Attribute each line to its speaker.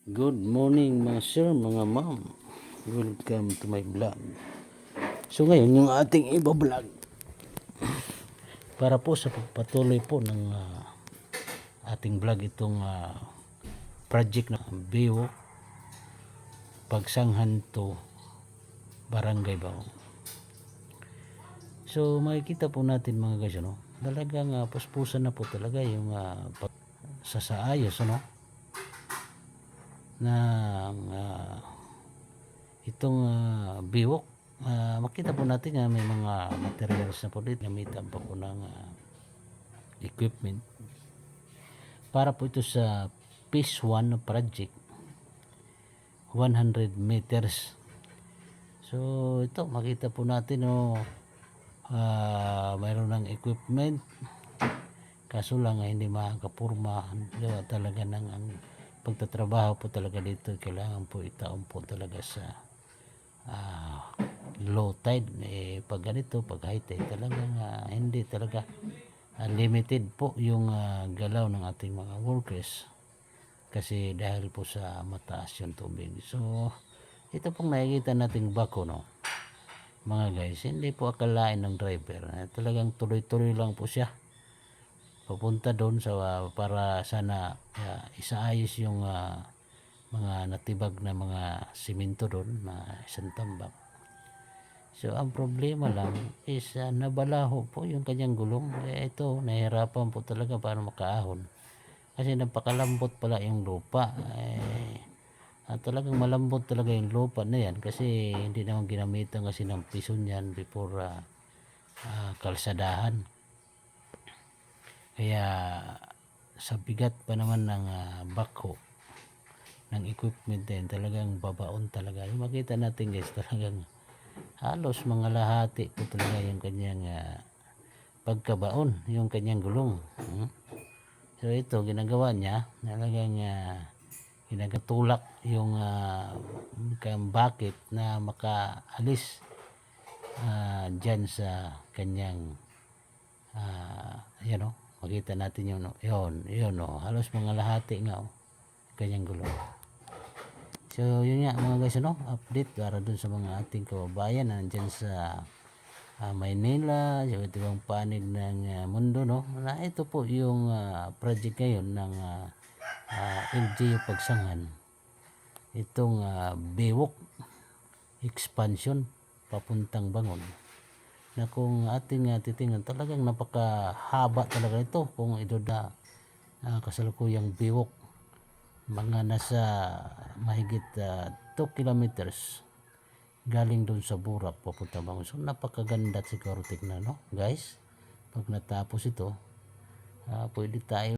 Speaker 1: Good morning mga sir, mga ma'am. Welcome to my vlog. So ngayon yung ating iba-vlog para po sa pagpatuloy po ng ating vlog itong project na Biwo Pagsanghan to Barangay Baong. So makikita po natin mga guys, talagang puspusan na po talaga yung sasaayos ng itong biwok. Makita po natin nga may mga materials na po dito, gamitan pa po ng equipment para po ito sa phase 1 na project, 100 meters. So ito makita po natin mayroon ng equipment, kaso lang hindi makakapurma talaga ng ang pagtatrabaho po talaga dito. Kailangan po itaon po talaga sa low tide. Pag ganito, pag high tide talagang hindi talaga, limited po yung galaw ng ating mga workers kasi dahil po sa mataas yung tubig. So ito pong nakikita nating bako mga guys, hindi po akalain ng driver, talagang tuloy-tuloy lang po siya papunta doon sa para sana isaayos yung mga natibag na mga simento doon na isang tambak. So ang problema lang is nabalaho po yung kanyang gulong. Ito nahihirapan po talaga para makaahon kasi napakalambot pala yung lupa. Talagang malambot talaga yung lupa na yan kasi hindi naman ginamitan kasi ng piso yan before kalsadahan. Kaya sa bigat pa naman ng bako ng equipment din, talagang babaon talaga. Makita natin guys, talagang halos mga lahati po talaga yung kanyang pagkabaon, yung kanyang gulong. So ito ginagawa niya, talagang ginagatulak yung bakit na makaalis dyan sa kanyang makita natin yun halos mga lahati nga kanyang gulong. So yun nga mga guys, update para dun sa mga ating kababayan na nandyan sa Maynila, sa ibang panig ng mundo, na ito po yung project ngayon ng LGU Pagsanghan, itong Biwok expansion papuntang Bangon, na kung ating titingnan talagang napakahaba talaga ito. Kung ito na kasalukuyang biwok, mga nasa mahigit 2 kilometers galing doon sa Burak papunta Bangon. So napakaganda siguro tignan guys. Pag natapos ito, pwede tayo